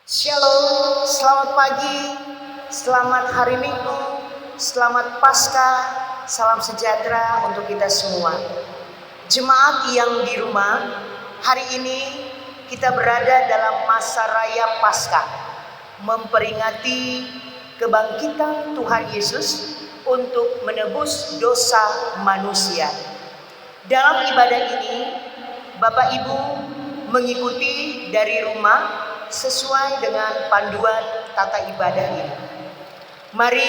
Shalom, selamat pagi, selamat hari Minggu, selamat Paskah, salam sejahtera untuk kita semua. Jemaat yang di rumah, hari ini kita berada dalam masa raya Paskah, memperingati kebangkitan Tuhan Yesus untuk menebus dosa manusia. Dalam ibadah ini, Bapak Ibu mengikuti dari rumah sesuai dengan panduan tata ibadah ini. Mari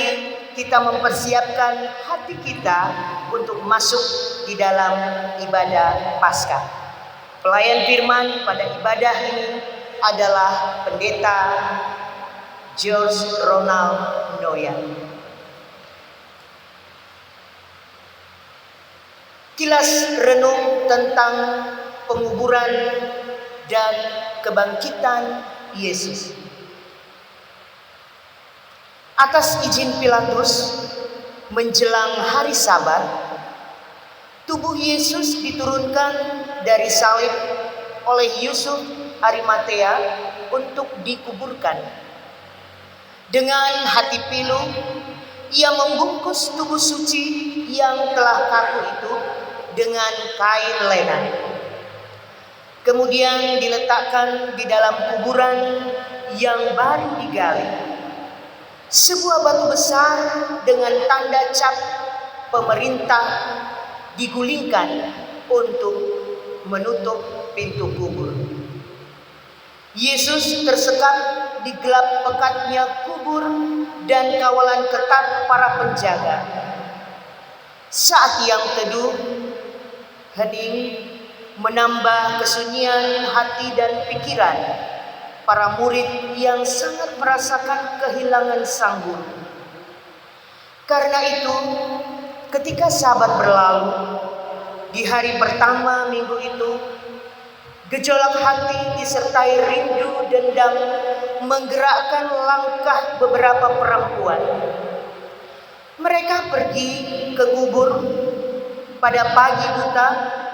kita mempersiapkan hati kita untuk masuk di dalam ibadah Paskah. Pelayan firman pada ibadah ini adalah Pendeta George Ronald Noyan. Kilas renung tentang penguburan dan kebangkitan Yesus. Atas izin Pilatus, menjelang hari Sabat, tubuh Yesus diturunkan dari salib oleh Yusuf Arimatea untuk dikuburkan. Dengan hati pilu, ia membungkus tubuh suci yang telah kaku itu dengan kain lenan. Kemudian diletakkan di dalam kuburan yang baru digali. Sebuah batu besar dengan tanda cap pemerintah digulingkan untuk menutup pintu kubur. Yesus tersekap di gelap pekatnya kubur dan kawalan ketat para penjaga. Saat yang teduh, hening menambah kesunyian hati dan pikiran para murid yang sangat merasakan kehilangan sang guru. Karena itu, ketika Sabat berlalu, di hari pertama minggu itu, gejolak hati disertai rindu dendam menggerakkan langkah beberapa perempuan. Mereka pergi ke kubur pada pagi buta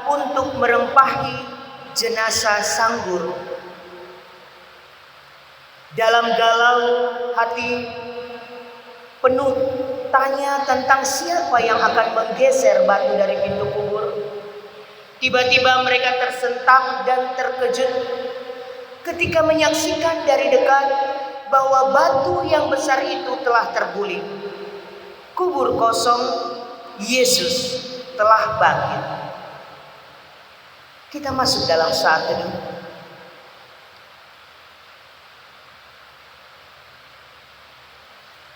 untuk merempahi jenazah sang guru. Dalam galau hati penuh tanya tentang siapa yang akan menggeser batu dari pintu kubur. Tiba-tiba mereka tersentak dan terkejut ketika menyaksikan dari dekat bahwa batu yang besar itu telah terguling. Kubur kosong, Yesus telah bangkit. Kita masuk dalam saat teduh.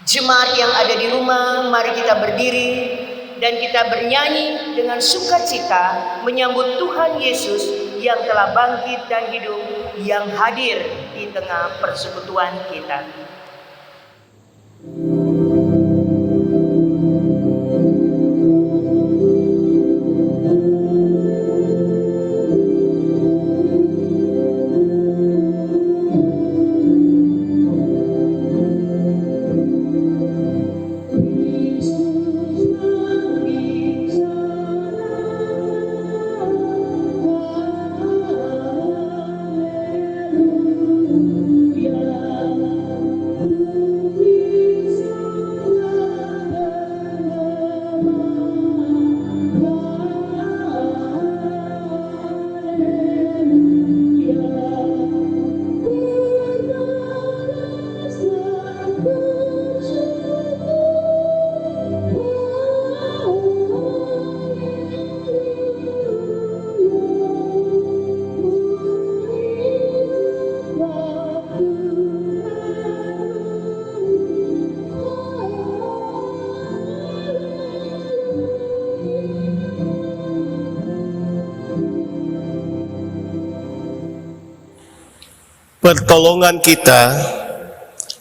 Jemaat yang ada di rumah, mari kita berdiri dan kita bernyanyi dengan sukacita menyambut Tuhan Yesus yang telah bangkit dan hidup, yang hadir di tengah persekutuan kita. Pertolongan kita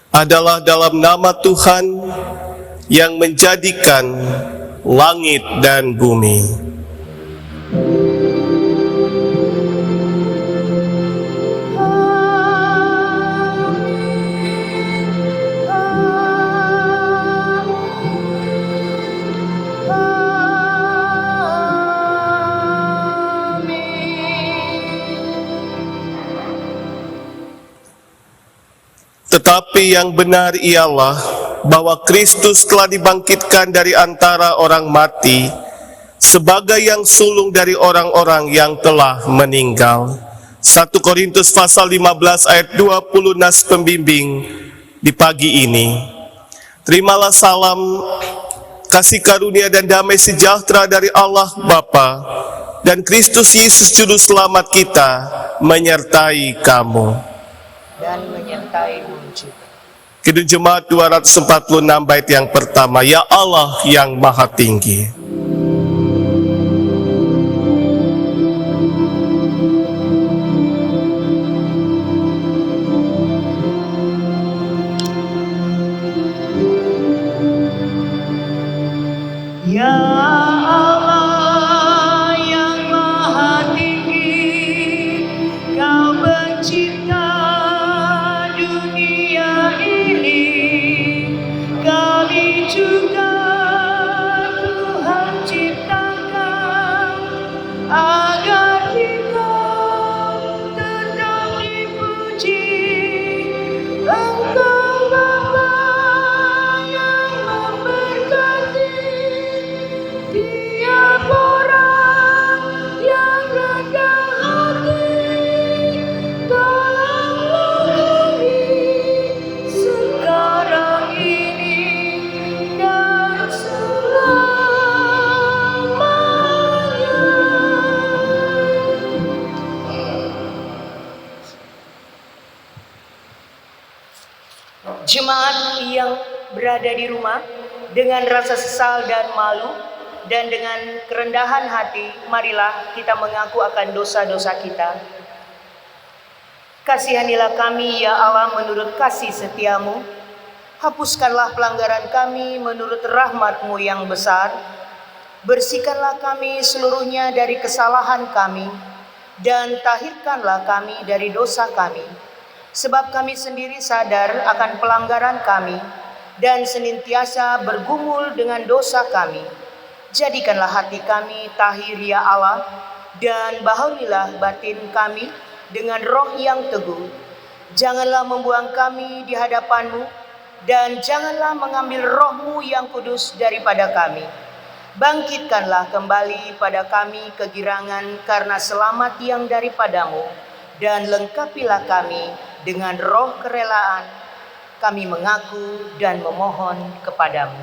adalah dalam nama Tuhan yang menjadikan langit dan bumi. Tetapi yang benar ialah bahwa Kristus telah dibangkitkan dari antara orang mati sebagai yang sulung dari orang-orang yang telah meninggal. 1 Korintus pasal 15 ayat 20 nas pembimbing di pagi ini. Terimalah salam, kasih karunia dan damai sejahtera dari Allah Bapa dan Kristus Yesus Juru Selamat kita menyertai kamu. Dan menyertai-Mu juga. Kidung Jemaat 246 bait yang pertama, Ya Allah yang Maha Tinggi. Ya Allah yang Maha Tinggi, Kau pencipta dunia ini, kami juga Tuhan ciptakan agar kita tetap dipuji. Engkau Bapa yang memberkati tiap orang yang rendah hati. Tolonglah kami sekarang ini dan selamanya. Jemaat yang berada di rumah, dengan rasa sesal dan malu dan dengan kerendahan hati, marilah kita mengaku akan dosa-dosa kita. Kasihanilah kami ya Allah menurut kasih setiamu. Hapuskanlah pelanggaran kami menurut rahmat-Mu yang besar. Bersihkanlah kami seluruhnya dari kesalahan kami, dan tahirkanlah kami dari dosa kami. Sebab kami sendiri sadar akan pelanggaran kami, dan senantiasa bergumul dengan dosa kami. Jadikanlah hati kami tahir ya Allah, dan baharuilah batin kami dengan roh yang teguh. Janganlah membuang kami di hadapan-Mu, dan janganlah mengambil roh-Mu yang kudus daripada kami. Bangkitkanlah kembali pada kami kegirangan karena selamat yang daripada-Mu, dan lengkapilah kami dengan roh kerelaan. Kami mengaku dan memohon kepadamu.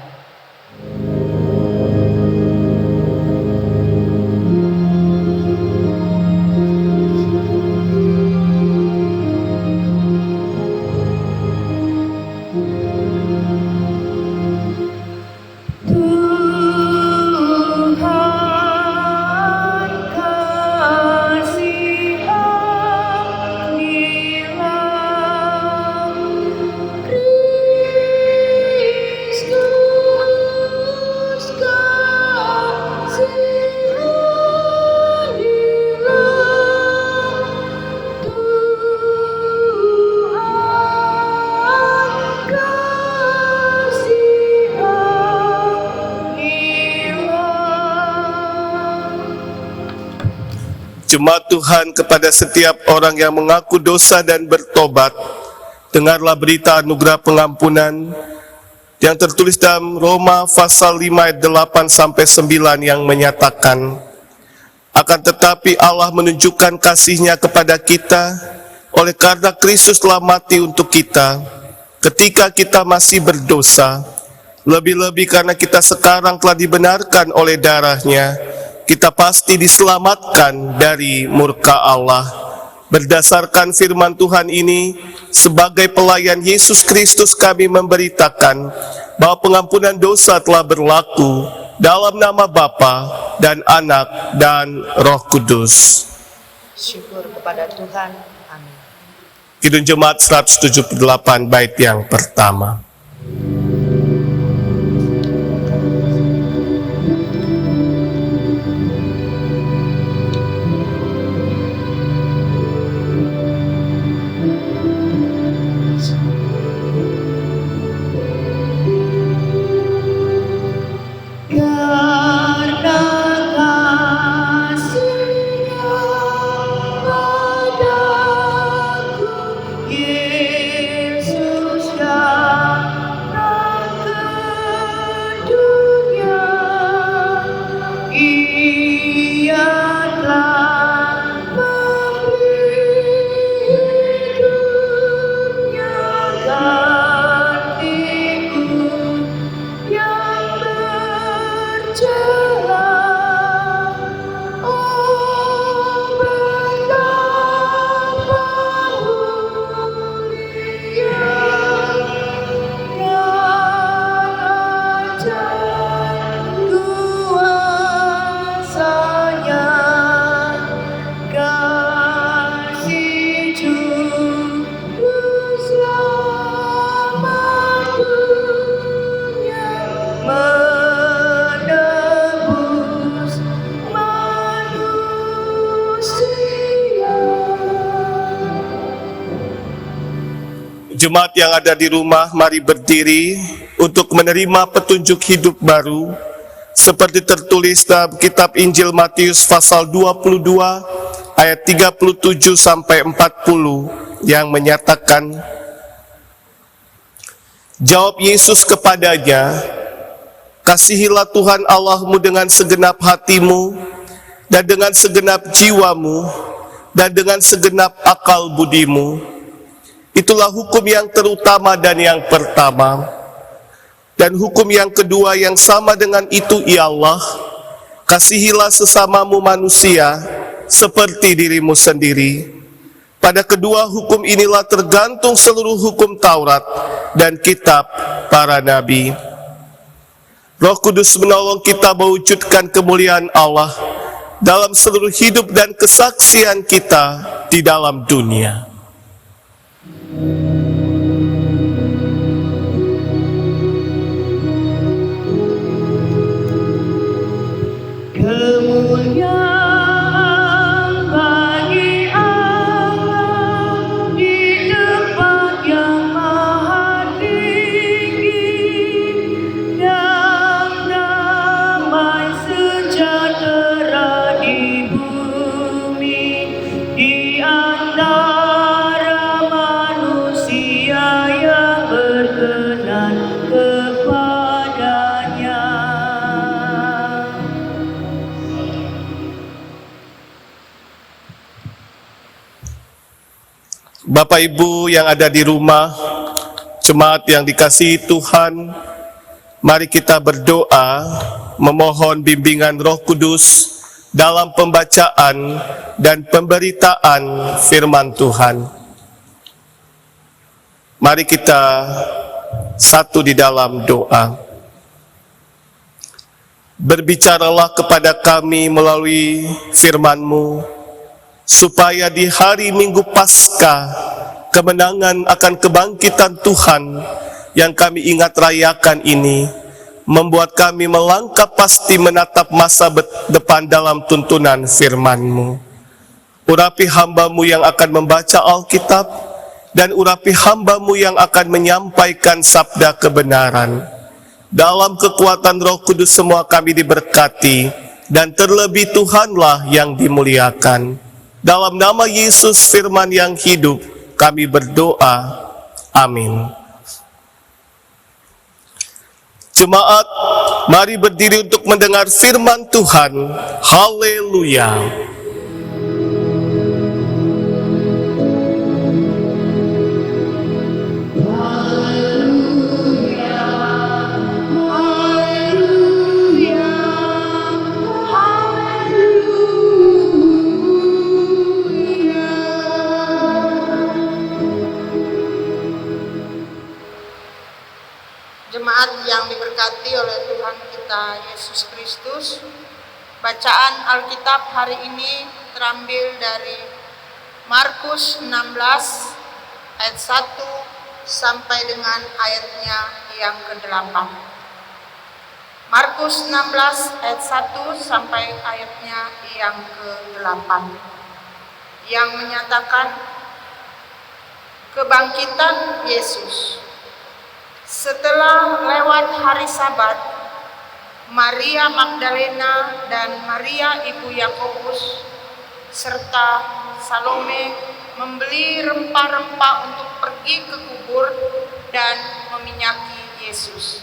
Jemaat Tuhan, kepada setiap orang yang mengaku dosa dan bertobat, dengarlah berita anugerah pengampunan yang tertulis dalam Roma pasal 5 ayat 8 sampai 9 yang menyatakan, akan tetapi Allah menunjukkan kasih-Nya kepada kita oleh karena Kristus telah mati untuk kita ketika kita masih berdosa. Lebih-lebih karena kita sekarang telah dibenarkan oleh darah-Nya, kita pasti diselamatkan dari murka Allah. Berdasarkan firman Tuhan ini, sebagai pelayan Yesus Kristus kami memberitakan bahwa pengampunan dosa telah berlaku dalam nama Bapa dan Anak dan Roh Kudus. Syukur kepada Tuhan. Amin. Kidung Jemaat 178 bait yang pertama. Yesus Jemaat yang ada di rumah, mari berdiri untuk menerima petunjuk hidup baru seperti tertulis dalam kitab Injil Matius pasal 22 ayat 37 sampai 40 yang menyatakan, jawab Yesus kepadanya, kasihilah Tuhan Allahmu dengan segenap hatimu dan dengan segenap jiwamu dan dengan segenap akal budimu. Itulah hukum yang terutama dan yang pertama. Dan hukum yang kedua yang sama dengan itu ialah, kasihilah sesamamu manusia seperti dirimu sendiri. Pada kedua hukum inilah tergantung seluruh hukum Taurat dan kitab para nabi. Roh Kudus menolong kita mewujudkan kemuliaan Allah dalam seluruh hidup dan kesaksian kita di dalam dunia. Kemuliaan bagi Allah di tempat yang maha tinggi, dan damai sejahtera di bumi di antara manusia yang berkenan kepadanya. Bapak Ibu yang ada di rumah, jemaat yang dikasihi Tuhan, mari kita berdoa memohon bimbingan Roh Kudus dalam pembacaan dan pemberitaan firman Tuhan. Mari kita satu di dalam doa. Berbicaralah kepada kami melalui firman-Mu, supaya di hari Minggu Paskah, kemenangan akan kebangkitan Tuhan yang kami ingat rayakan ini, membuat kami melangkah pasti menatap masa depan dalam tuntunan firman-Mu. Urapi hamba-Mu yang akan membaca Alkitab, dan urapi hamba-Mu yang akan menyampaikan sabda kebenaran. Dalam kekuatan Roh Kudus semua kami diberkati, dan terlebih Tuhanlah yang dimuliakan. Dalam nama Yesus firman yang hidup, kami berdoa. Amin. Jemaat, mari berdiri untuk mendengar firman Tuhan. Haleluya. Jemaat yang diberkati oleh Tuhan kita Yesus Kristus, bacaan Alkitab hari ini terambil dari Markus 16 ayat 1 sampai dengan ayatnya yang ke-8. Markus 16 ayat 1 sampai ayatnya yang ke-8, yang menyatakan kebangkitan Yesus. Setelah lewat hari Sabat, Maria Magdalena dan Maria ibu Yakobus serta Salome membeli rempah-rempah untuk pergi ke kubur dan meminyaki Yesus.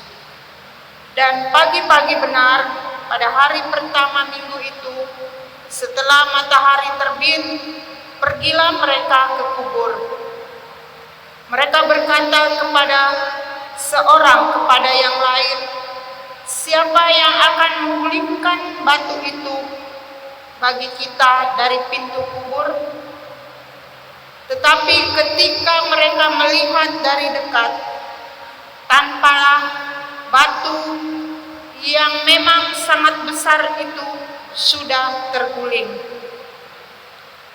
Dan pagi-pagi benar pada hari pertama minggu itu, setelah matahari terbit, pergilah mereka ke kubur. Mereka berkata seorang kepada yang lain, siapa yang akan menggulingkan batu itu bagi kita dari pintu kubur? Tetapi ketika mereka melihat dari dekat, tampaklah batu yang memang sangat besar itu sudah terguling.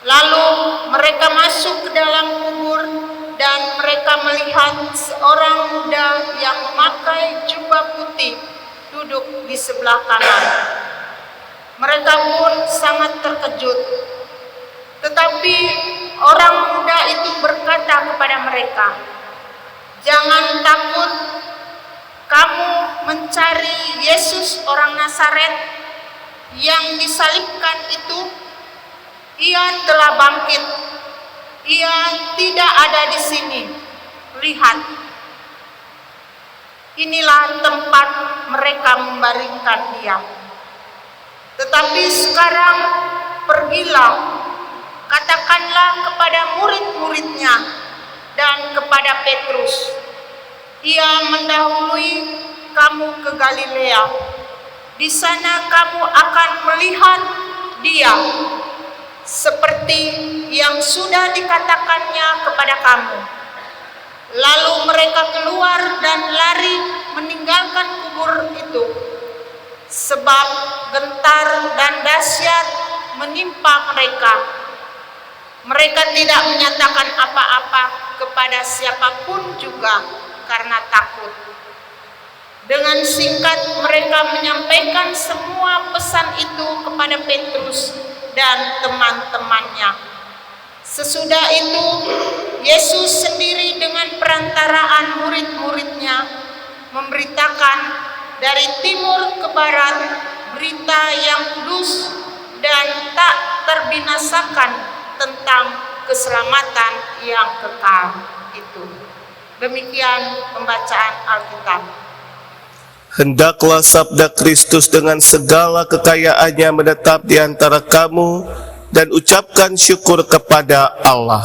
Lalu mereka masuk ke dalam kubur, dan mereka melihat seorang muda yang memakai jubah putih duduk di sebelah kanan. Mereka pun sangat terkejut. Tetapi orang muda itu berkata kepada mereka, Jangan takut, kamu mencari Yesus orang Nazaret yang disalibkan itu. Ia telah bangkit. Ia tidak ada di sini. Lihat, inilah tempat mereka membaringkan dia. Tetapi sekarang pergilah, katakanlah kepada murid-muridnya dan kepada Petrus, ia mendahului kamu ke Galilea. Di sana kamu akan melihat dia, seperti yang sudah dikatakannya kepada kamu. Lalu mereka keluar dan lari meninggalkan kubur itu, sebab gentar dan dahsyat menimpa mereka. Mereka tidak menyatakan apa-apa kepada siapapun juga karena takut. Dengan singkat mereka menyampaikan semua pesan itu kepada Petrus dan teman-temannya. Sesudah itu, Yesus sendiri dengan perantaraan murid-muridnya memberitakan dari timur ke barat berita yang kudus dan tak terbinasakan tentang keselamatan yang kekal itu. Demikian pembacaan Alkitab. Hendaklah sabda Kristus dengan segala kekayaannya menetap di antara kamu dan ucapkan syukur kepada Allah.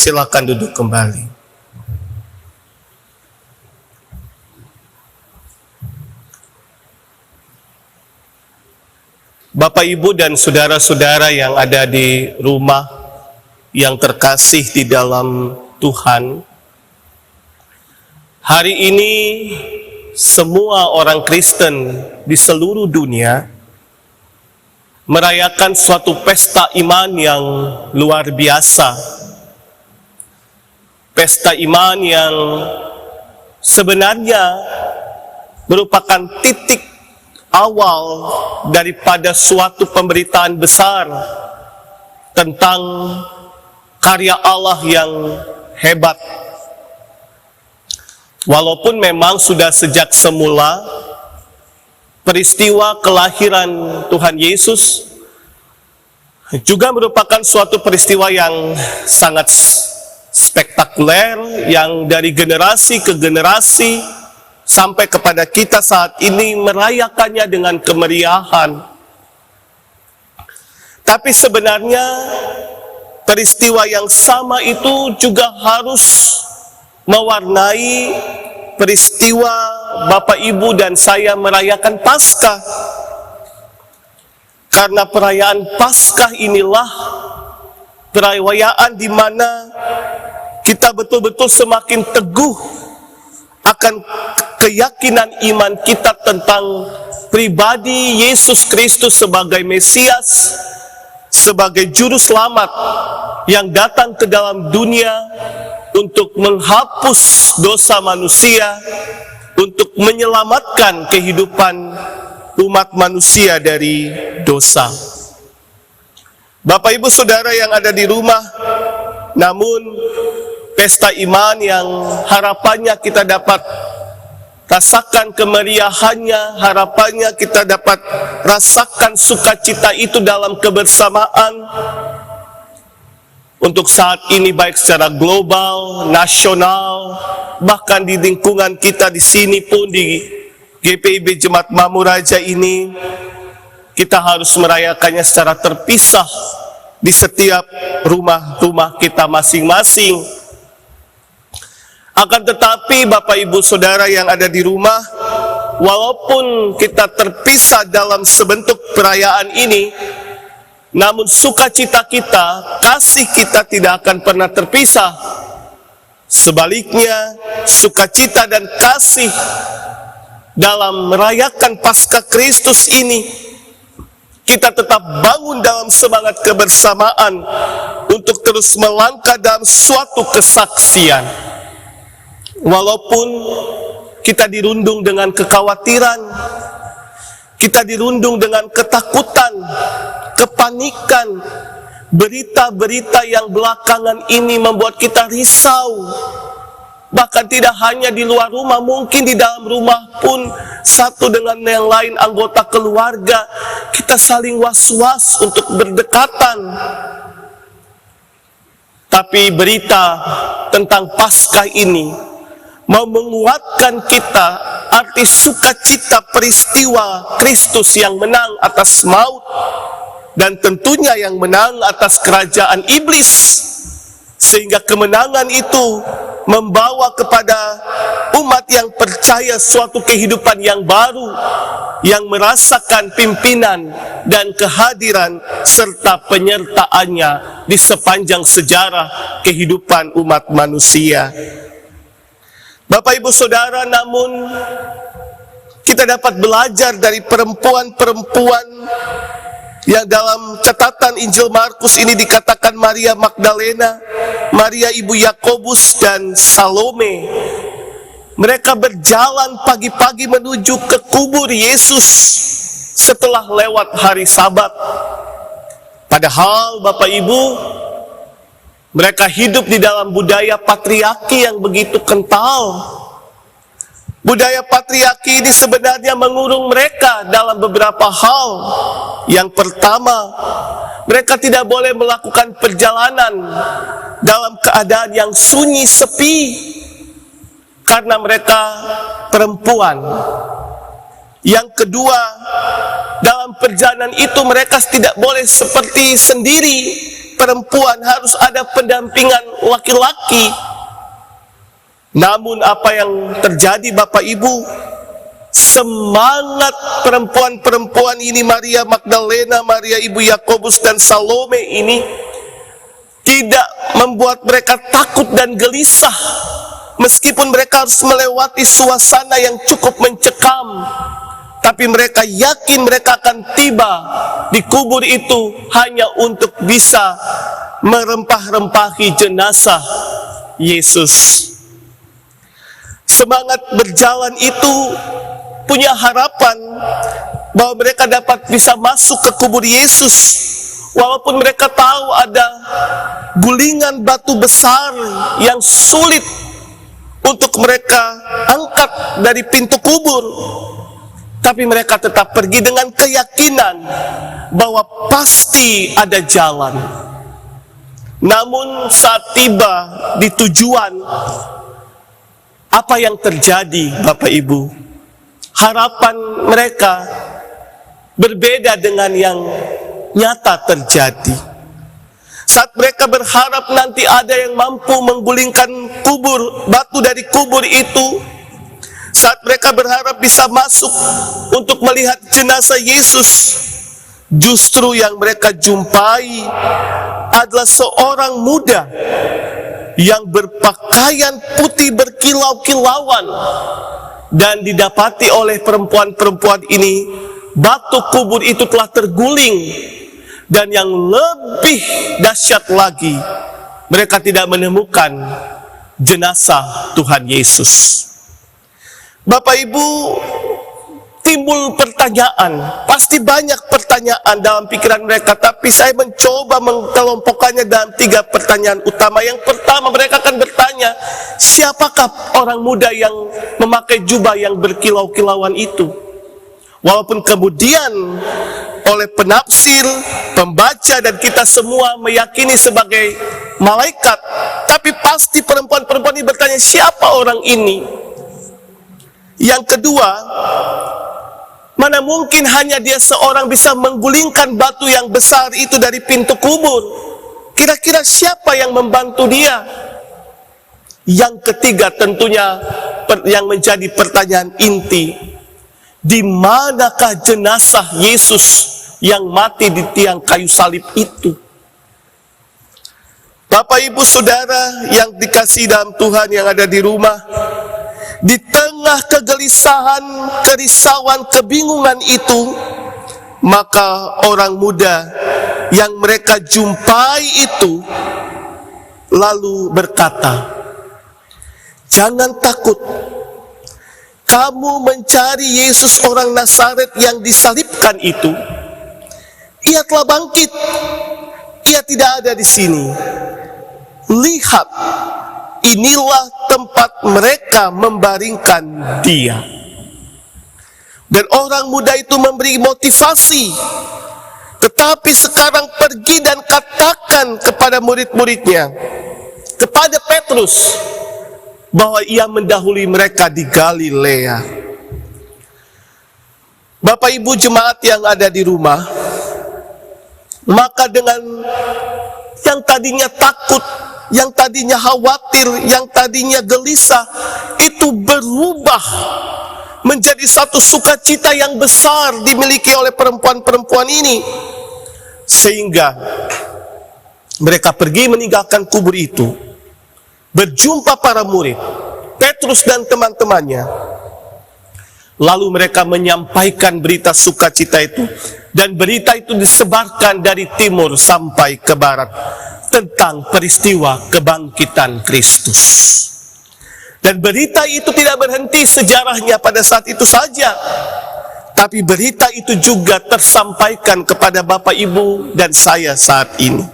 Silakan duduk kembali. Bapak, Ibu, dan saudara-saudara yang ada di rumah yang terkasih di dalam Tuhan, hari ini semua orang Kristen di seluruh dunia merayakan suatu pesta iman yang luar biasa. Pesta iman yang sebenarnya merupakan titik awal daripada suatu pemberitaan besar tentang karya Allah yang hebat. Walaupun memang sudah sejak semula peristiwa kelahiran Tuhan Yesus juga merupakan suatu peristiwa yang sangat spektakuler, yang dari generasi ke generasi sampai kepada kita saat ini merayakannya dengan kemeriahan. Tapi sebenarnya peristiwa yang sama itu juga harus mewarnai peristiwa Bapak, Ibu, dan saya merayakan Paskah. Karena perayaan Paskah inilah perayaan di mana kita betul-betul semakin teguh akan keyakinan iman kita tentang pribadi Yesus Kristus sebagai Mesias, sebagai juru selamat yang datang ke dalam dunia untuk menghapus dosa manusia, untuk menyelamatkan kehidupan umat manusia dari dosa. Bapak, Ibu, Saudara yang ada di rumah, namun pesta iman yang harapannya kita dapat rasakan kemeriahannya, harapannya kita dapat rasakan sukacita itu dalam kebersamaan. Untuk saat ini baik secara global, nasional, bahkan di lingkungan kita di sini pun di GPIB Jemaat Mamuraja ini, kita harus merayakannya secara terpisah di setiap rumah-rumah kita masing-masing. Akan tetapi Bapak, Ibu, Saudara yang ada di rumah, walaupun kita terpisah dalam sebentuk perayaan ini, namun sukacita kita, kasih kita tidak akan pernah terpisah. Sebaliknya, sukacita dan kasih dalam merayakan Paskah Kristus ini, kita tetap bangun dalam semangat kebersamaan untuk terus melangkah dalam suatu kesaksian. Walaupun kita dirundung dengan kekhawatiran, kita dirundung dengan ketakutan, kepanikan, berita-berita yang belakangan ini membuat kita risau. Bahkan tidak hanya di luar rumah, mungkin di dalam rumah pun satu dengan yang lain anggota keluarga, kita saling was-was untuk berdekatan. Tapi berita tentang Paskah ini mau menguatkan kita arti sukacita peristiwa Kristus yang menang atas maut, dan tentunya yang menang atas kerajaan iblis. Sehingga kemenangan itu membawa kepada umat yang percaya suatu kehidupan yang baru, yang merasakan pimpinan dan kehadiran serta penyertaannya di sepanjang sejarah kehidupan umat manusia. Bapak Ibu Saudara, namun kita dapat belajar dari perempuan-perempuan yang dalam catatan Injil Markus ini dikatakan Maria Magdalena, Maria ibu Yakobus, dan Salome. Mereka berjalan pagi-pagi menuju ke kubur Yesus setelah lewat hari Sabat. Padahal Bapak Ibu, mereka hidup di dalam budaya patriarki yang begitu kental. Budaya patriarki ini sebenarnya mengurung mereka dalam beberapa hal. Yang pertama, mereka tidak boleh melakukan perjalanan dalam keadaan yang sunyi, sepi, karena mereka perempuan. Yang kedua, dalam perjalanan itu mereka tidak boleh seperti sendiri. Perempuan harus ada pendampingan laki-laki. Namun apa yang terjadi Bapak Ibu, semangat perempuan-perempuan ini, Maria Magdalena, Maria ibu Yakobus, dan Salome ini tidak membuat mereka takut dan gelisah. Meskipun mereka harus melewati suasana yang cukup mencekam, tapi mereka yakin mereka akan tiba di kubur itu hanya untuk bisa merempah-rempahi jenazah Yesus. Semangat berjalan itu punya harapan bahwa mereka dapat bisa masuk ke kubur Yesus, walaupun mereka tahu ada gulingan batu besar yang sulit untuk mereka angkat dari pintu kubur. Tapi mereka tetap pergi dengan keyakinan bahwa pasti ada jalan. Namun saat tiba di tujuan, apa yang terjadi Bapak Ibu? Harapan mereka berbeda dengan yang nyata terjadi. Saat mereka berharap nanti ada yang mampu menggulingkan batu dari kubur itu, saat mereka berharap bisa masuk untuk melihat jenazah Yesus, justru yang mereka jumpai adalah seorang muda yang berpakaian putih berkilau-kilauan. Dan didapati oleh perempuan-perempuan ini, batu kubur itu telah terguling. Dan yang lebih dahsyat lagi, mereka tidak menemukan jenazah Tuhan Yesus. Bapak Ibu, timbul pertanyaan, pasti banyak pertanyaan dalam pikiran mereka, tapi saya mencoba mengelompokkannya dalam 3 pertanyaan utama. Yang pertama, mereka akan bertanya, siapakah orang muda yang memakai jubah yang berkilau-kilauan itu? Walaupun kemudian oleh penafsir, pembaca, dan kita semua meyakini sebagai malaikat, tapi pasti perempuan-perempuan ini bertanya, siapa orang ini? Yang kedua, mana mungkin hanya dia seorang bisa menggulingkan batu yang besar itu dari pintu kubur? Kira-kira siapa yang membantu dia? Yang ketiga tentunya yang menjadi pertanyaan inti, Di manakah jenazah Yesus yang mati di tiang kayu salib itu? Bapak, Ibu, Saudara yang dikasihi dalam Tuhan yang ada di rumah, di tengah kegelisahan, kerisauan, kebingungan itu, maka orang muda yang mereka jumpai itu lalu berkata, "Jangan takut. Kamu mencari Yesus orang Nazaret yang disalibkan itu. Ia telah bangkit. Ia tidak ada di sini. Lihat, inilah tempat mereka membaringkan dia." Dan orang muda itu memberi motivasi. Tetapi sekarang pergi dan katakan kepada murid-muridnya, kepada Petrus, bahwa ia mendahului mereka di Galilea. Bapak, Ibu, jemaat yang ada di rumah, maka dengan yang tadinya takut, yang tadinya khawatir, yang tadinya gelisah, itu berubah menjadi satu sukacita yang besar dimiliki oleh perempuan-perempuan ini. Sehingga mereka pergi meninggalkan kubur itu, berjumpa para murid, Petrus dan teman-temannya. Lalu mereka menyampaikan berita sukacita itu, dan berita itu disebarkan dari timur sampai ke barat tentang peristiwa kebangkitan Kristus. Dan berita itu tidak berhenti sejarahnya pada saat itu saja, tapi berita itu juga tersampaikan kepada Bapak, Ibu, dan saya saat ini.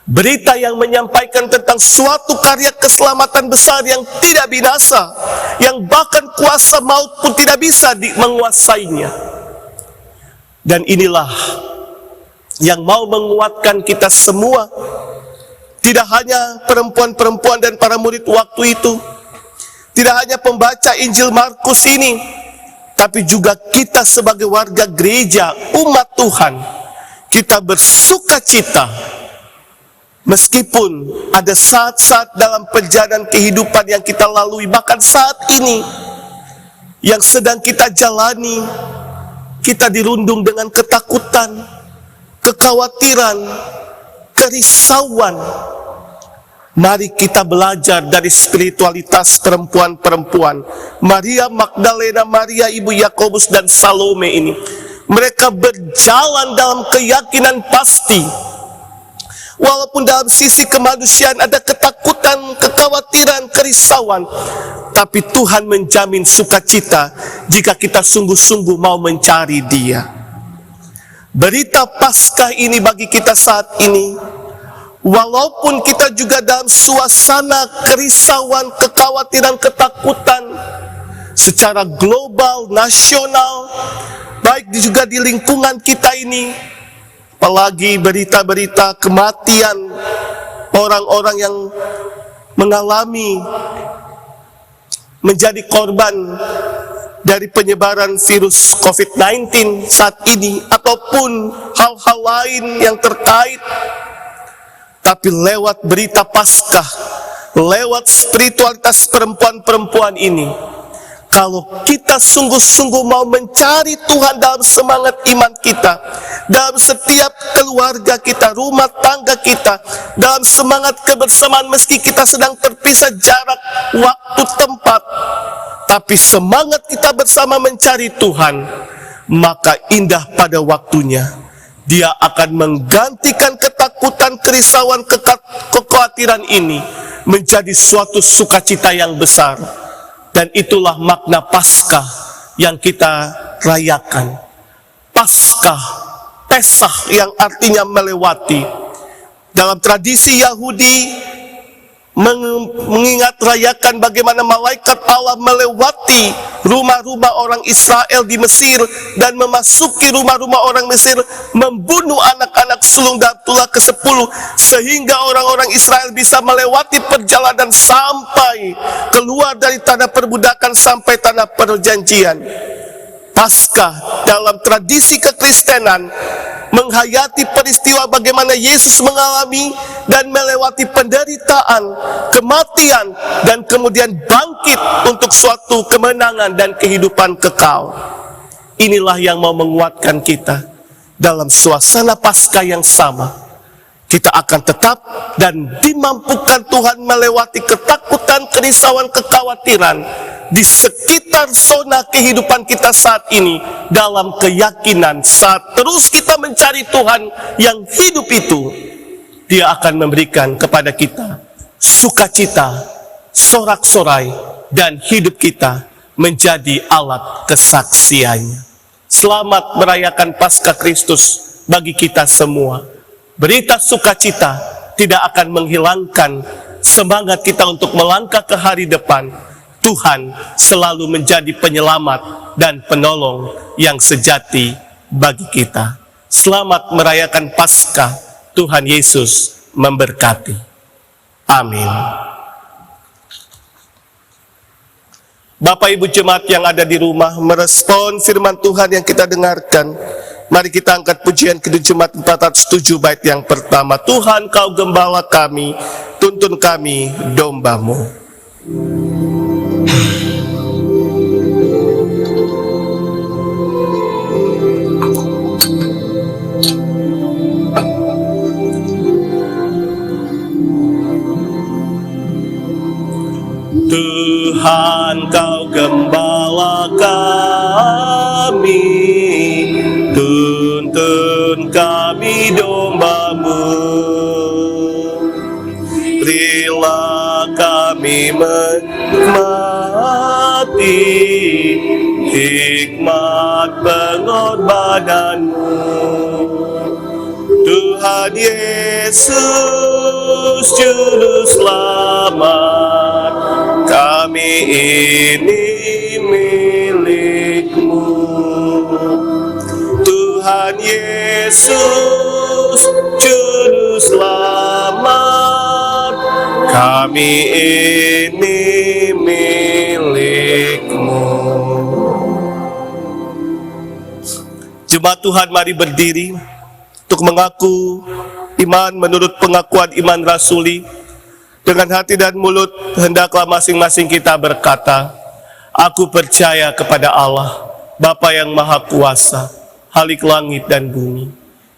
Berita yang menyampaikan tentang suatu karya keselamatan besar yang tidak binasa, yang bahkan kuasa maut pun tidak bisa menguasainya. Dan inilah yang mau menguatkan kita semua, tidak hanya perempuan-perempuan dan para murid waktu itu, tidak hanya pembaca Injil Markus ini, tapi juga kita sebagai warga gereja, umat Tuhan. Kita bersukacita meskipun ada saat-saat dalam perjalanan kehidupan yang kita lalui, bahkan saat ini yang sedang kita jalani, kita dirundung dengan ketakutan, kekhawatiran, kerisauan. Mari kita belajar dari spiritualitas perempuan-perempuan Maria Magdalena, Maria ibu Yakobus, dan Salome ini. Mereka berjalan dalam keyakinan pasti. Walaupun dalam sisi kemanusiaan ada ketakutan, kekhawatiran, kerisauan, tapi Tuhan menjamin sukacita jika kita sungguh-sungguh mau mencari Dia. Berita Paskah ini bagi kita saat ini, walaupun kita juga dalam suasana kerisauan, kekhawatiran, ketakutan secara global, nasional, baik juga di lingkungan kita ini, apalagi berita-berita kematian orang-orang yang mengalami menjadi korban dari penyebaran virus COVID-19 saat ini, ataupun hal-hal lain yang terkait. Tapi lewat berita Paskah, lewat spiritualitas perempuan-perempuan ini, kalau kita sungguh-sungguh mau mencari Tuhan dalam semangat iman kita, dalam setiap keluarga kita, rumah tangga kita, dalam semangat kebersamaan meski kita sedang terpisah jarak, waktu, tempat, tapi semangat kita bersama mencari Tuhan, maka indah pada waktunya Dia akan menggantikan ketakutan, kerisauan, kekhawatiran ini menjadi suatu sukacita yang besar. Dan itulah makna Paskah yang kita rayakan. Paskah, Pesach yang artinya melewati. Dalam tradisi Yahudi, mengingat rayakan bagaimana malaikat Allah melewati rumah-rumah orang Israel di Mesir dan memasuki rumah-rumah orang Mesir, membunuh anak-anak sulung dan tulah ke-10, sehingga orang-orang Israel bisa melewati perjalanan sampai keluar dari tanah perbudakan sampai tanah perjanjian. Paskah dalam tradisi kekristenan menghayati peristiwa bagaimana Yesus mengalami dan melewati penderitaan, kematian, dan kemudian bangkit untuk suatu kemenangan dan kehidupan kekal. Inilah yang mau menguatkan kita dalam suasana Paskah yang sama. Kita akan tetap dan dimampukan Tuhan melewati ketakutan, kerisauan, kekhawatiran di sekitar zona kehidupan kita saat ini, dalam keyakinan saat terus kita mencari Tuhan yang hidup itu, Dia akan memberikan kepada kita sukacita, sorak-sorai, dan hidup kita menjadi alat kesaksiannya. Selamat merayakan Paskah Kristus bagi kita semua. Berita sukacita tidak akan menghilangkan semangat kita untuk melangkah ke hari depan. Tuhan selalu menjadi penyelamat dan penolong yang sejati bagi kita. Selamat merayakan Paskah. Tuhan Yesus memberkati. Amin. Bapak Ibu jemaat yang ada di rumah, merespon firman Tuhan yang kita dengarkan. Mari kita angkat pujian kedua jemaat 407 bait yang pertama. Tuhan Kau gembala kami, tuntun kami domba-Mu. Tuhan Kau gembala kami, tuntun kami domba-Mu. Berilah kami menikmati hikmat pengorbanan-Mu. Tuhan Yesus Juru Selamat, kami ini milik-Mu. Tuhan Yesus Juru Selamat, kami ini milik-Mu. Jemaat Tuhan, mari berdiri untuk mengaku iman menurut pengakuan iman rasuli. Dengan hati dan mulut hendaklah masing-masing kita berkata, aku percaya kepada Allah, Bapa yang Maha Kuasa, Khalik langit dan bumi,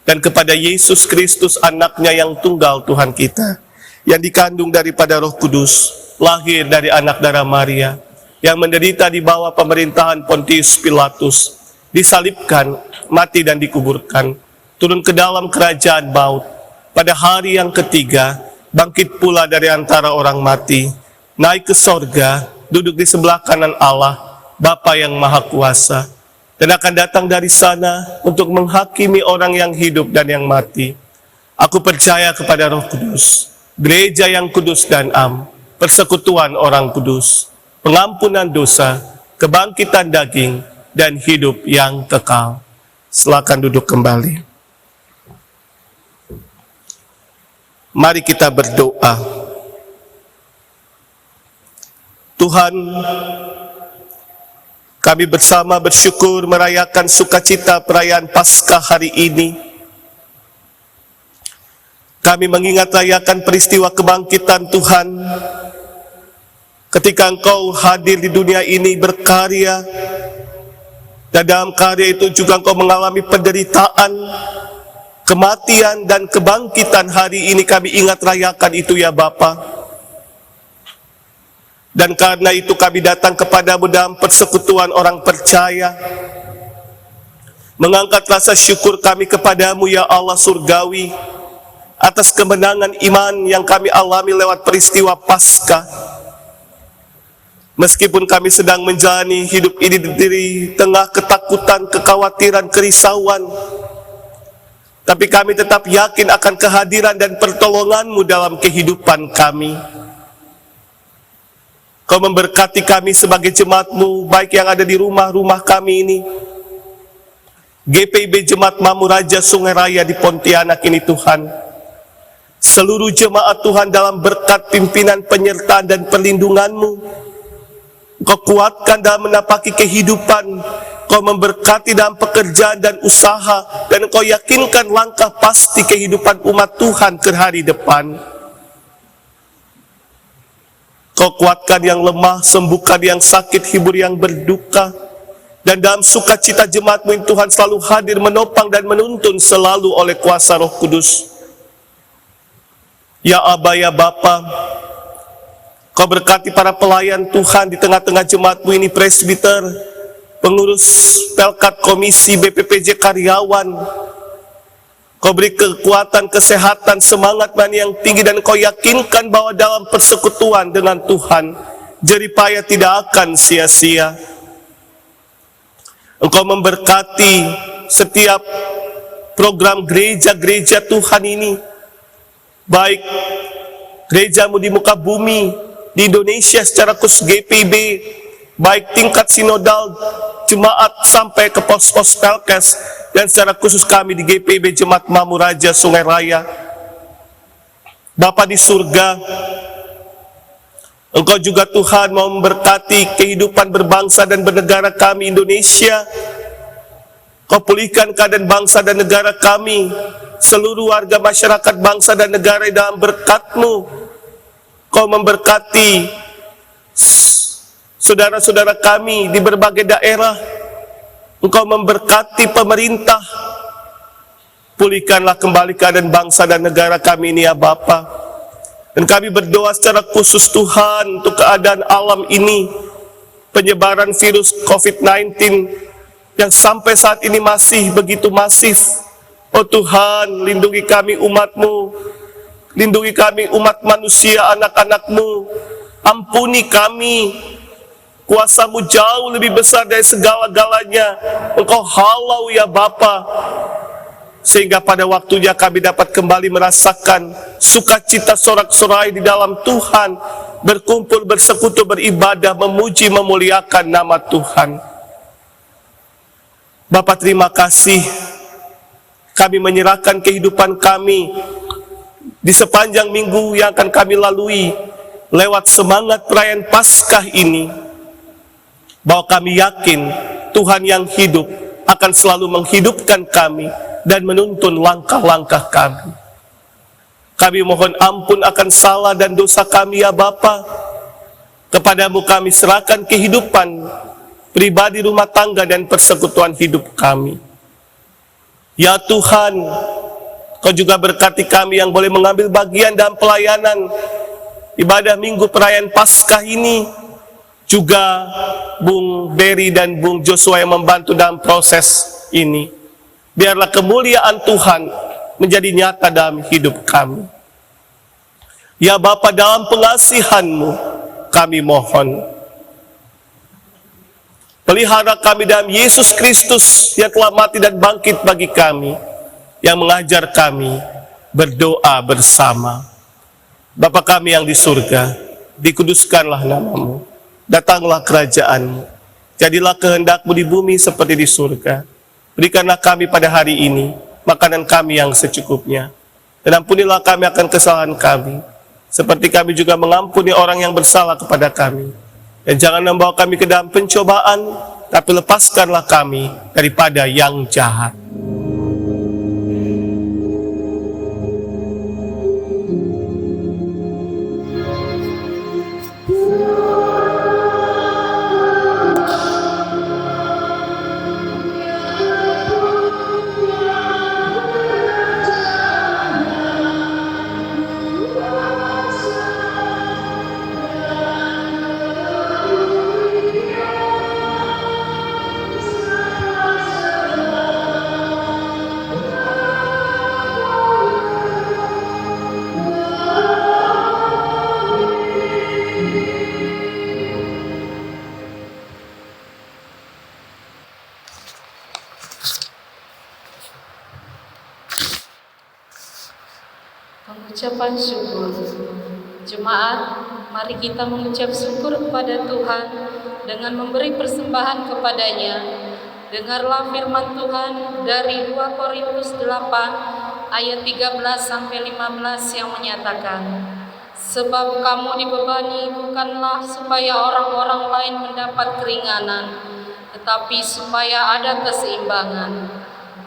dan kepada Yesus Kristus anaknya yang tunggal Tuhan kita, yang dikandung daripada Roh Kudus, lahir dari anak darah Maria, yang menderita di bawah pemerintahan Pontius Pilatus, disalibkan, mati dan dikuburkan, turun ke dalam kerajaan maut, pada hari yang ketiga bangkit pula dari antara orang mati, naik ke sorga, duduk di sebelah kanan Allah, Bapa yang Maha Kuasa, dan akan datang dari sana untuk menghakimi orang yang hidup dan yang mati. Aku percaya kepada Roh Kudus, gereja yang kudus dan am, persekutuan orang kudus, pengampunan dosa, kebangkitan daging, dan hidup yang kekal. Silakan duduk kembali. Mari kita berdoa. Tuhan, kami bersama bersyukur merayakan sukacita perayaan Paskah hari ini. Kami mengingat rayakan peristiwa kebangkitan Tuhan, ketika Engkau hadir di dunia ini berkarya, dan dalam karya itu juga Engkau mengalami penderitaan, kematian dan kebangkitan. Hari ini kami ingat rayakan itu ya Bapa. Dan karena itu kami datang kepadamu dalam persekutuan orang percaya, mengangkat rasa syukur kami kepadamu ya Allah surgawi, atas kemenangan iman yang kami alami lewat peristiwa Paskah. Meskipun kami sedang menjalani hidup ini di tengah ketakutan, kekhawatiran, kerisauan, tapi kami tetap yakin akan kehadiran dan pertolongan-Mu dalam kehidupan kami. Kau memberkati kami sebagai jemaat-Mu, baik yang ada di rumah-rumah kami ini, GPIB Jemaat Mammu Raja Sungai Raya di Pontianak ini Tuhan, seluruh jemaat Tuhan dalam berkat pimpinan, penyertaan dan perlindungan-Mu. Kau kuatkan dalam menapaki kehidupan Kau memberkati dalam pekerjaan dan usaha, dan Kau yakinkan langkah pasti kehidupan umat Tuhan ke hari depan. Kau kuatkan yang lemah, sembuhkan yang sakit, hibur yang berduka. Dan dalam sukacita jemaat-Mu ini Tuhan selalu hadir, menopang dan menuntun selalu oleh kuasa Roh Kudus. Ya Aba, ya Bapa, Kau berkati para pelayan Tuhan di tengah-tengah jemaat-Mu ini, presbiter, pengurus Pelkat, komisi, BPPJ karyawan. Kau beri kekuatan, kesehatan, semangat yang tinggi, dan Kau yakinkan bahwa dalam persekutuan dengan Tuhan, jeripaya tidak akan sia-sia. Engkau memberkati setiap program gereja-gereja Tuhan ini, baik gereja-Mu di muka bumi, di Indonesia secara khusus GPB, baik tingkat sinodal, jemaat sampai ke pos-pos Pelkes, dan secara khusus kami di GPB Jemaat Mamur Raja Sungai Raya. Bapa di surga, Engkau juga Tuhan mau memberkati kehidupan berbangsa dan bernegara kami Indonesia. Kau pulihkan keadaan bangsa dan negara kami, seluruh warga masyarakat bangsa dan negara dalam berkat-Mu. Kau memberkati saudara-saudara kami di berbagai daerah. Engkau memberkati pemerintah. Pulihkanlah kembali keadaan bangsa dan negara kami ini ya Bapa. Dan kami berdoa secara khusus Tuhan untuk keadaan alam ini, penyebaran virus COVID-19 yang sampai saat ini masih begitu masif. Oh Tuhan, lindungi kami umat-Mu, lindungi kami umat manusia, anak-anak-Mu, ampuni kami. Kuasa-Mu jauh lebih besar dari segala-galanya. Engkau halau ya Bapa, sehingga pada waktunya kami dapat kembali merasakan sukacita sorak-sorai di dalam Tuhan, berkumpul, bersekutu, beribadah, memuji, memuliakan nama Tuhan. Bapa, terima kasih. Kami menyerahkan kehidupan kami di sepanjang minggu yang akan kami lalui lewat semangat perayaan Paskah ini, bahwa kami yakin Tuhan yang hidup akan selalu menghidupkan kami dan menuntun langkah-langkah kami. Kami mohon ampun akan salah dan dosa kami ya Bapa. Kepadamu kami serahkan kehidupan pribadi, rumah tangga, dan persekutuan hidup kami. Ya Tuhan, Kau juga berkati kami yang boleh mengambil bagian dalam pelayanan ibadah Minggu Perayaan Paskah ini. Juga Bung Berry dan Bung Joshua yang membantu dalam proses ini. Biarlah kemuliaan Tuhan menjadi nyata dalam hidup kami. Ya Bapa, dalam pengasihan-Mu kami mohon, pelihara kami dalam Yesus Kristus yang telah mati dan bangkit bagi kami, yang mengajar kami berdoa bersama. Bapa kami yang di surga, dikuduskanlah nama-Mu. Datanglah kerajaan-Mu, jadilah kehendak-Mu di bumi seperti di surga. Berikanlah kami pada hari ini makanan kami yang secukupnya, dan ampunilah kami akan kesalahan kami, seperti kami juga mengampuni orang yang bersalah kepada kami. Dan jangan membawa kami ke dalam pencobaan, tapi lepaskanlah kami daripada yang jahat. Pengucapan syukur. Jemaat, mari kita mengucap syukur kepada Tuhan dengan memberi persembahan kepadanya. Dengarlah firman Tuhan dari 2 Korintus 8 ayat 13-15 yang menyatakan, sebab kamu dibebani bukanlah supaya orang-orang lain mendapat keringanan, tetapi supaya ada keseimbangan.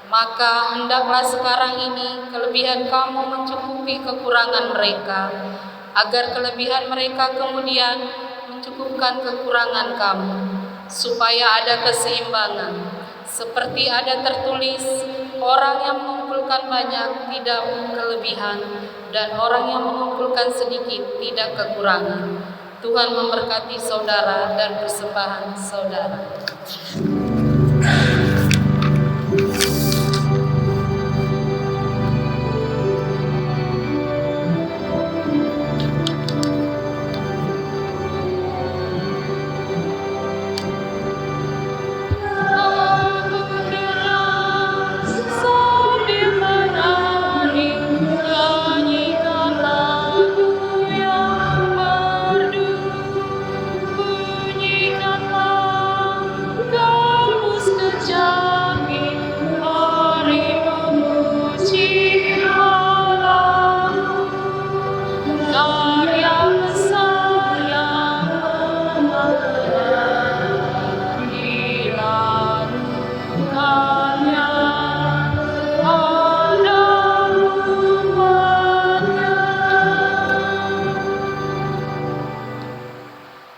Maka hendaklah sekarang ini kelebihan kamu mencukupi kekurangan mereka, agar kelebihan mereka kemudian mencukupkan kekurangan kamu, supaya ada keseimbangan. Seperti ada tertulis, orang yang mengumpulkan banyak tidak kelebihan, dan orang yang mengumpulkan sedikit tidak kekurangan. Tuhan memberkati saudara dan persembahan saudara.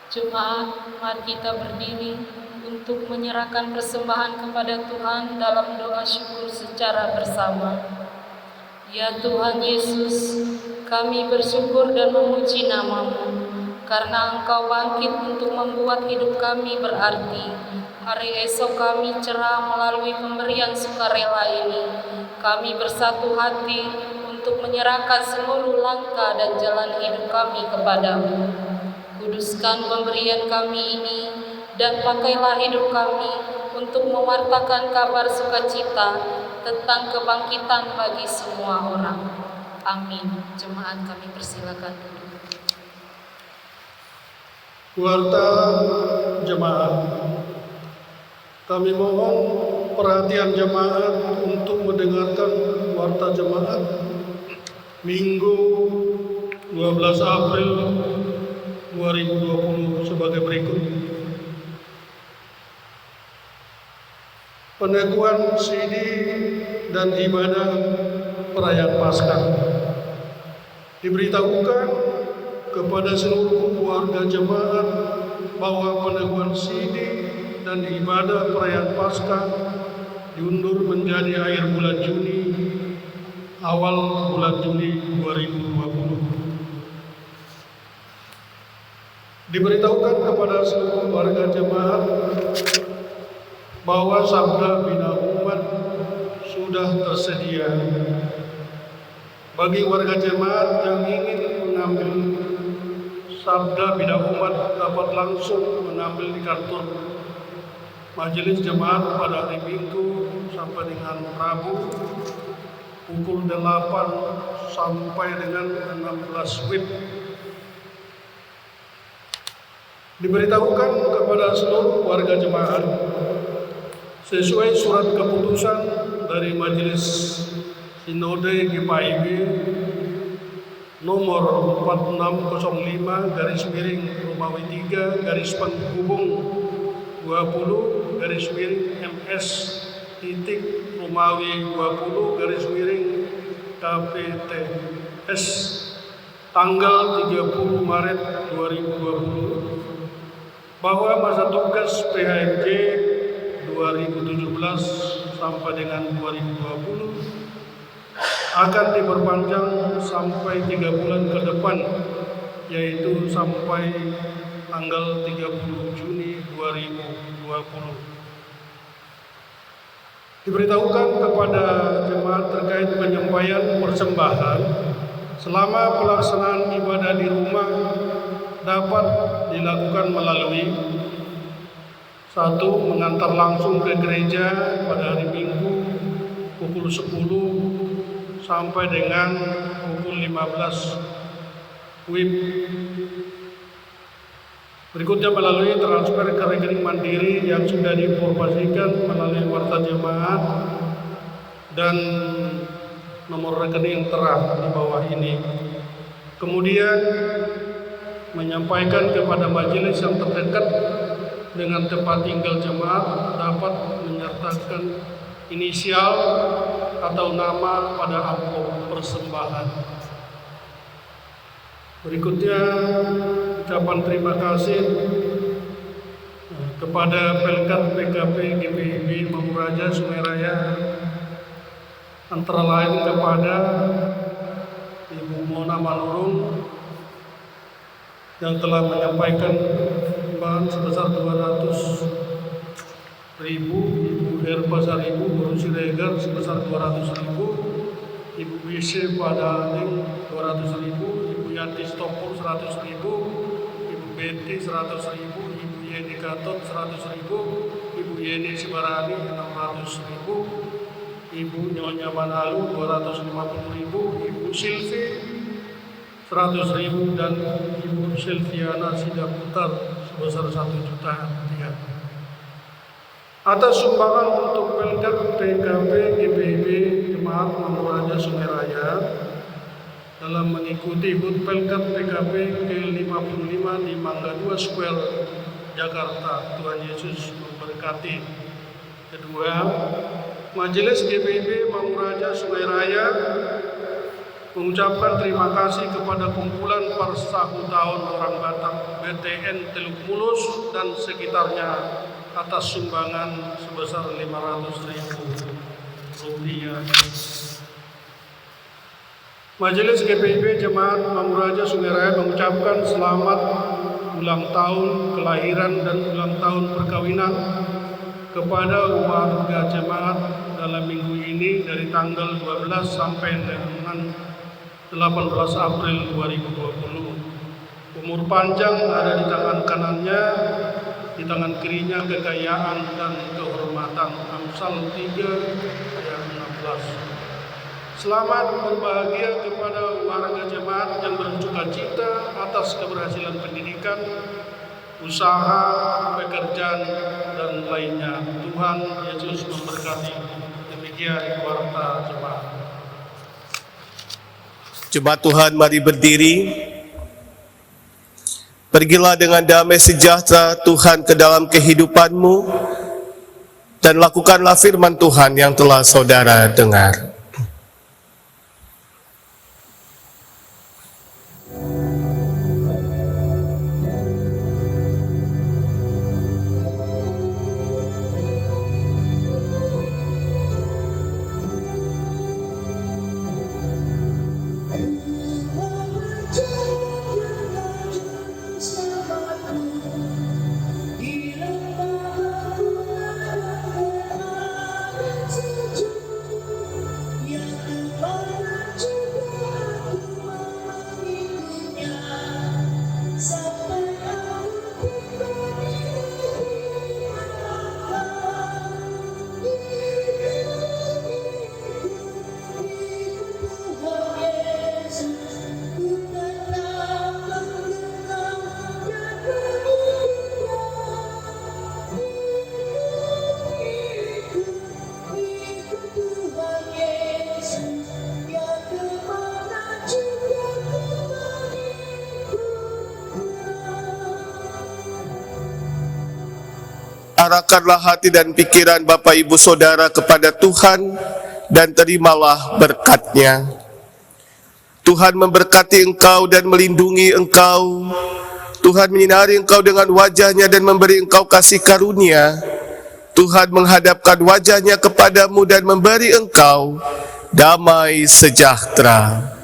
Jemaat, mari kita berdiri untuk menyerahkan persembahan kepada Tuhan dalam doa syukur secara bersama. Ya Tuhan Yesus, kami bersyukur dan memuji nama-Mu, karena Engkau bangkit untuk membuat hidup kami berarti. Hari esok kami cerah melalui pemberian sukarela ini. Kami bersatu hati untuk menyerahkan seluruh langkah dan jalan hidup kami kepadamu. Kuduskan pemberian kami ini, dan pakailah hidup kami untuk mewartakan kabar sukacita tentang kebangkitan bagi semua orang. Amin. Jemaat, kami persilakan duduk. Warta jemaat, kami mohon perhatian jemaat untuk mendengarkan warta jemaat Minggu 12 April 2020 sebagai berikut. Peneguhan sidi dan ibadah perayaan Paskah. Diberitahukan kepada seluruh warga jemaat bahwa peneguhan sidi dan ibadah perayaan Paskah diundur menjadi akhir bulan Juni, awal bulan Juli 2020. Diberitahukan kepada seluruh warga jemaat bahwa sabda bina umat sudah tersedia. Bagi warga jemaat yang ingin mengambil sabda bina umat dapat langsung mengambil di kantor majelis jemaat pada hari Minggu sampai dengan Rabu pukul 8 sampai dengan 16 WIB. Diberitahukan kepada seluruh warga jemaat sesuai surat keputusan dari Majelis Sinode GPIB nomor 4605/Romawi 3 penghubung 20 MS titik Romawi 20 KPTS tanggal 30 Maret 2020 bahwa masa tugas PHMJ 2017 sampai dengan 2020 akan diperpanjang sampai 3 bulan ke depan, yaitu sampai tanggal 30 Juni 2020. Diberitahukan kepada jemaat terkait penyampaian persembahan selama pelaksanaan ibadah di rumah dapat dilakukan melalui 1. Mengantar langsung ke gereja pada hari Minggu pukul 10 sampai dengan pukul 15 WIB. Berikutnya melalui transfer ke rekening mandiri yang sudah diinformasikan melalui warta jemaat dan nomor rekening yang terang di bawah ini. Kemudian menyampaikan kepada majelis yang terdekat dengan tempat tinggal jemaat dapat menyertakan inisial atau nama pada amplop persembahan. Berikutnya ucapan terima kasih kepada Pelkat PKP GPIB Mamuraja Sungai Raya, antara lain kepada Ibu Mona Manurung yang telah menyampaikan sumbangan sebesar 200.000, Ibu Herba Saribu Guru Siregar sebesar 200.000, Ibu WC Padaning 200.000, Ibu Yanti Stopur 100.000, Ibu Betty 100.000, Ibu Yeni Gatot 100.000, Ibu Yeni Sibarani 600.000, Ibu Nyonya Manalu 250.000, Ibu Silvi 100.000 dan Ibu Silviana Sidaputar sebesar 1 juta rupiah. Atas sumbangan untuk Pelkat PKP GPIB Jemaat Mamuraja Sungai Raya dalam mengikuti HUT Pelkat PKP ke-55 di Mangga 2 Square, Jakarta. Tuhan Yesus memberkati. Kedua, Majelis GPIB Mamuraja Sungai Raya mengucapkan terima kasih kepada kumpulan Parsahu Tahun Orang Batak BTN Teluk Mulus dan sekitarnya atas sumbangan sebesar 500.000 rupiah. Majelis GPIB Jemaat Mamuraja Sungai Raya mengucapkan selamat ulang tahun kelahiran dan ulang tahun perkawinan kepada warga jemaat dalam minggu ini dari tanggal 12 sampai dengan 18 April 2020. Umur panjang ada di tangan kanannya, di tangan kirinya kekayaan dan kehormatan. Amsal 3 ayat 16. Selamat berbahagia kepada warga jemaat yang bersuka cita atas keberhasilan pendidikan, usaha, pekerjaan, dan lainnya. Tuhan Yesus memberkati. Demikian warta jemaat. Jemaat Tuhan, mari berdiri. Pergilah dengan damai sejahtera Tuhan ke dalam kehidupanmu dan lakukanlah firman Tuhan yang telah saudara dengar. Arahkanlah hati dan pikiran Bapak Ibu Saudara kepada Tuhan dan terimalah berkat-Nya. Tuhan memberkati engkau dan melindungi engkau. Tuhan menyinari engkau dengan wajah-Nya dan memberi engkau kasih karunia. Tuhan menghadapkan wajah-Nya kepadamu dan memberi engkau damai sejahtera.